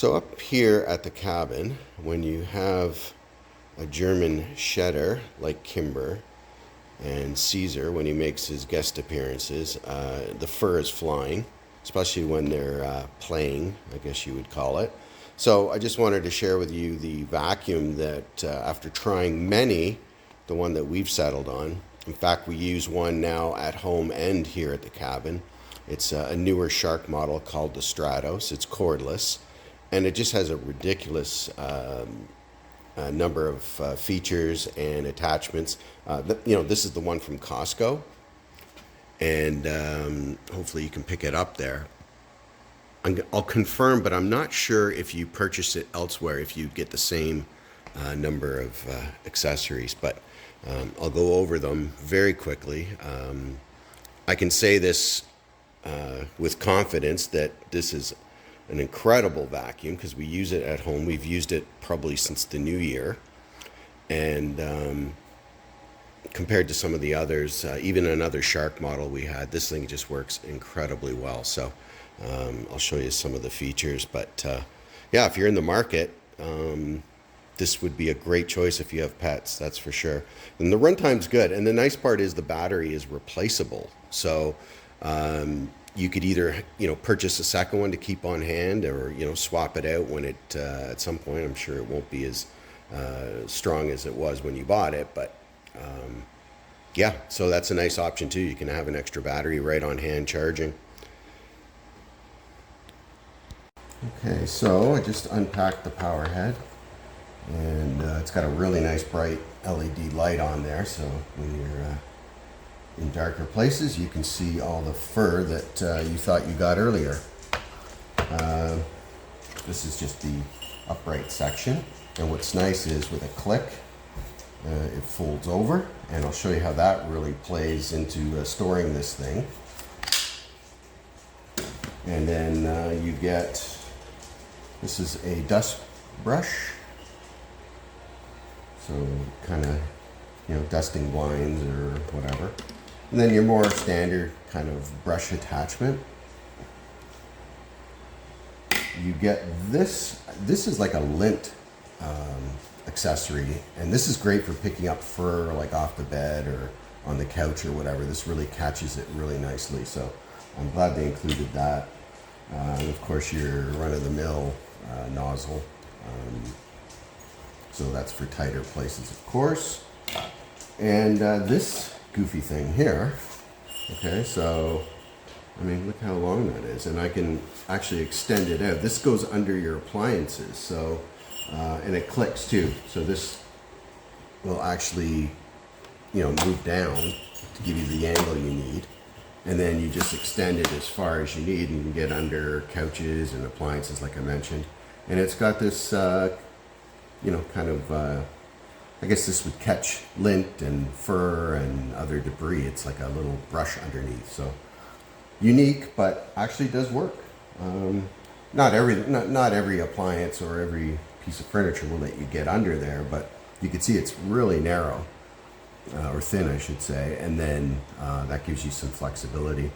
So up here at the cabin, when you have a German shedder like Kimber and Caesar, when he makes his guest appearances, the fur is flying, especially when they're playing, I guess you would call it. So I just wanted to share with you the vacuum that after trying many, the one that we've settled on. In fact, we use one now at home and here at the cabin. It's a newer Shark model called the Stratos. It's cordless, and it just has a ridiculous number of features and attachments. This is the one from Costco, and hopefully you can pick it up there. I'll confirm, but I'm not sure if you purchase it elsewhere, if you get the same number of accessories, but I'll go over them very quickly. I can say this with confidence that this is an incredible vacuum because we use it at home. We've used it probably since the new year, and compared to some of the others, even another Shark model we had, this thing just works incredibly well. So I'll show you some of the features, but yeah, if you're in the market, this would be a great choice if you have pets, that's for sure. And the runtime's good, and the nice part is the battery is replaceable. So you could either purchase a second one to keep on hand, or swap it out when it at some point. I'm sure it won't be as strong as it was when you bought it, but yeah, so that's a nice option too. You can have an extra battery right on hand charging. Okay, so I just unpacked the power head, and it's got a really nice bright LED light on there, so when you're in darker places you can see all the fur that you thought you got earlier. This is just the upright section, and what's nice is with a click it folds over, and I'll show you how that really plays into storing this thing. And then you get, this is a dust brush, so kind of dusting blinds or whatever. And then your more standard kind of brush attachment. You get this. This is like a lint accessory, and this is great for picking up fur like off the bed or on the couch or whatever. This really catches it really nicely, so I'm glad they included that. And of course your run-of-the-mill nozzle, so that's for tighter places, of course. And this goofy thing here, okay, so I mean, look how long that is, and I can actually extend it out. This goes under your appliances, so and it clicks too, so this will actually move down to give you the angle you need, and then you just extend it as far as you need, and you can get under couches and appliances like I mentioned. And it's got this kind of I guess this would catch lint and fur and other debris. It's like a little brush underneath, so unique, but actually does work. Not every appliance or every piece of furniture will let you get under there, but you can see it's really narrow, or thin I should say, and then that gives you some flexibility.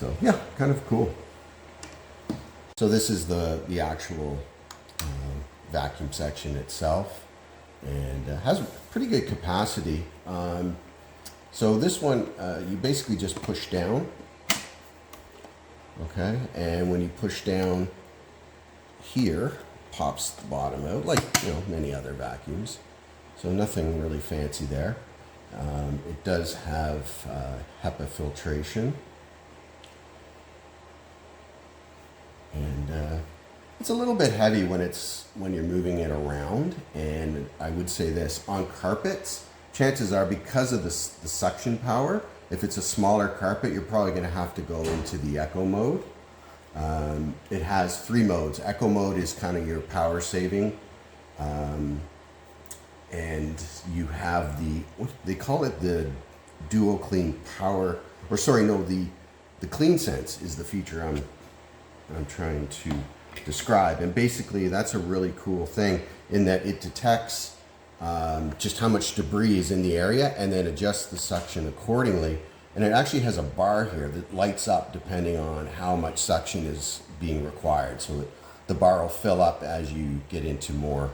So yeah, kind of cool. So this is the actual vacuum section itself, and has pretty good capacity. So this one, you basically just push down, okay, and when you push down here, pops the bottom out like many other vacuums. So nothing really fancy there. It does have HEPA filtration, and it's a little bit heavy when you're moving it around. And I would say this, on carpets, chances are, because of the suction power, if it's a smaller carpet, you're probably going to have to go into the eco mode. It has 3 modes. Eco mode is kind of your power saving, and you have what they call it, the dual clean power, or sorry, no, the clean sense is the feature I'm trying to describe. And basically that's a really cool thing in that it detects just how much debris is in the area and then adjusts the suction accordingly. And it actually has a bar here that lights up depending on how much suction is being required. So the bar will fill up as you get into more,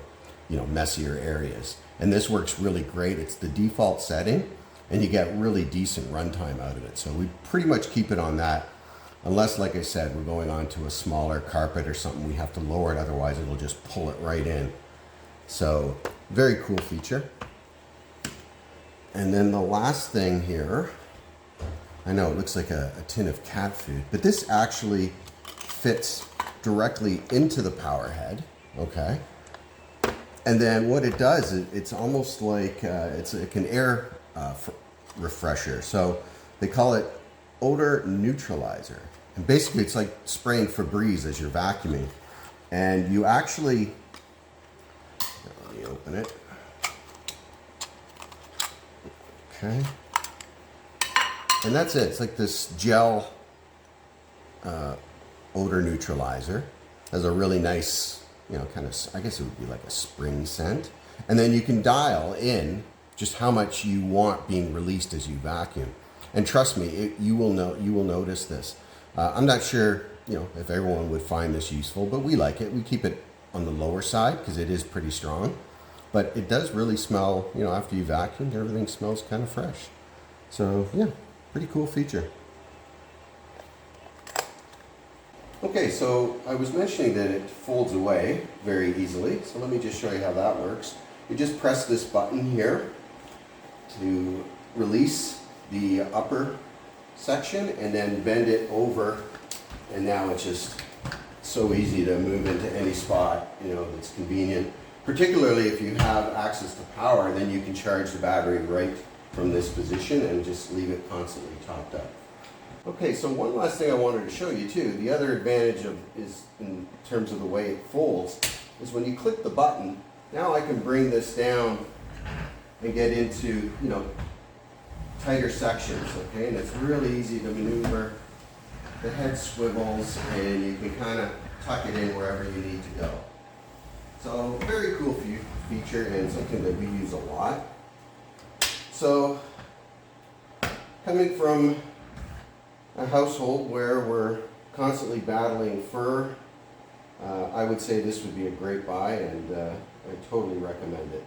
messier areas. And this works really great. It's the default setting, and you get really decent runtime out of it. So we pretty much keep it on that, unless, like I said, we're going on to a smaller carpet or something, we have to lower it, otherwise it'll just pull it right in. So very cool feature. And then the last thing here, I know it looks like a tin of cat food, but this actually fits directly into the power head, okay? And then what it does, it's almost like it's like an air refresher. So they call it odor neutralizer. And basically it's like spraying Febreze as you're vacuuming. And you actually, let me open it. Okay. And that's it. It's like this gel odor neutralizer. Has a really nice, kind of, I guess it would be like a spring scent. And then you can dial in just how much you want being released as you vacuum. And trust me, you will notice this. I'm not sure, if everyone would find this useful, but we like it. We keep it on the lower side because it is pretty strong. But it does really smell, after you vacuum, everything smells kind of fresh. So yeah, pretty cool feature. Okay, so I was mentioning that it folds away very easily. So let me just show you how that works. You just press this button here to release the upper section and then bend it over, and now it's just so easy to move into any spot, that's convenient. Particularly if you have access to power, then you can charge the battery right from this position and just leave it constantly topped up. Okay, so one last thing I wanted to show you too. The other advantage is in terms of the way it folds is when you click the button, now I can bring this down and get into, tighter sections, okay? And it's really easy to maneuver. The head swivels and you can kind of tuck it in wherever you need to go. So very cool feature and something that we use a lot. So coming from a household where we're constantly battling fur, I would say this would be a great buy, and I totally recommend it.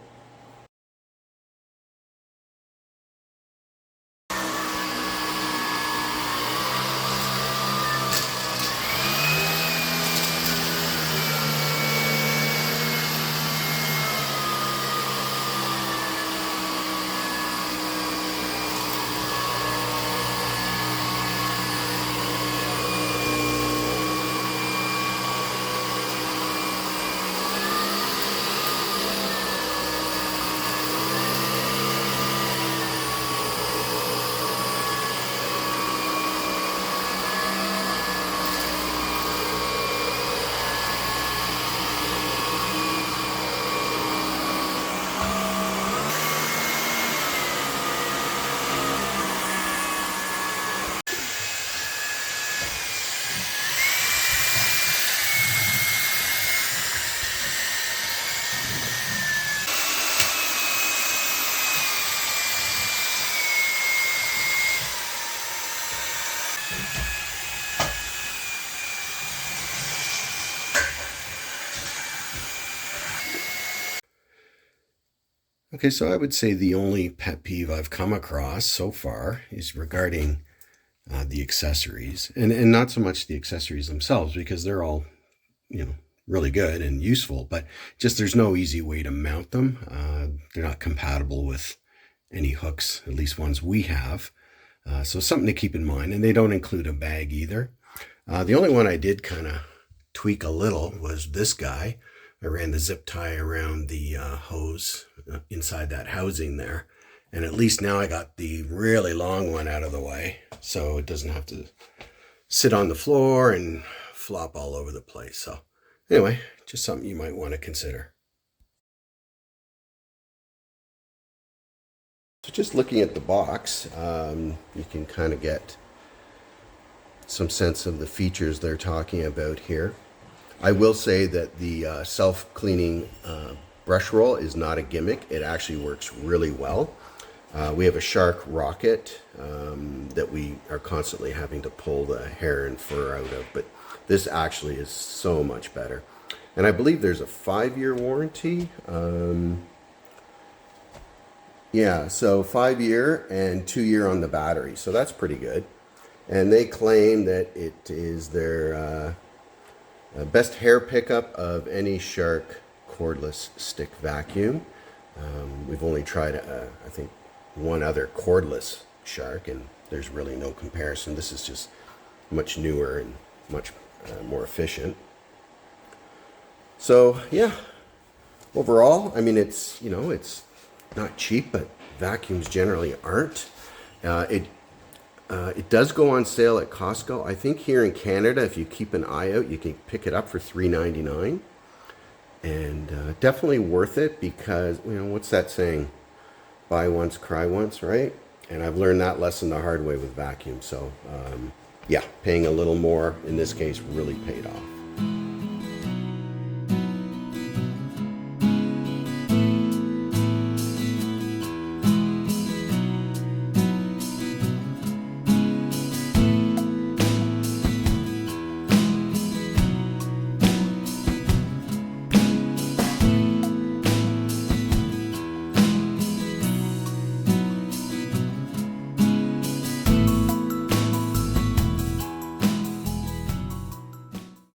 Okay, so I would say the only pet peeve I've come across so far is regarding the accessories, and not so much the accessories themselves, because they're all, really good and useful, but just there's no easy way to mount them. They're not compatible with any hooks, at least ones we have. So something to keep in mind, and they don't include a bag either. The only one I did kind of tweak a little was this guy. I ran the zip tie around the hose inside that housing there. And at least now I got the really long one out of the way, so it doesn't have to sit on the floor and flop all over the place. So anyway, just something you might want to consider. So just looking at the box, you can kind of get some sense of the features they're talking about here. I will say that the self-cleaning brush roll is not a gimmick. It actually works really well. We have a Shark rocket that we are constantly having to pull the hair and fur out of, but this actually is so much better. And I believe there's a 5-year warranty. Yeah, so 5-year and 2-year on the battery. So that's pretty good. And they claim that it is their best hair pickup of any Shark cordless stick vacuum. We've only tried, I think, one other cordless Shark, and there's really no comparison. This is just much newer and much more efficient. So yeah, overall, I mean, it's, you know, it's not cheap, but vacuums generally aren't. It does go on sale at Costco. I think here in Canada, if you keep an eye out, you can pick it up for $3.99. And definitely worth it because, you know, what's that saying? Buy once, cry once, right? And I've learned that lesson the hard way with vacuums. So, yeah, paying a little more in this case really paid off.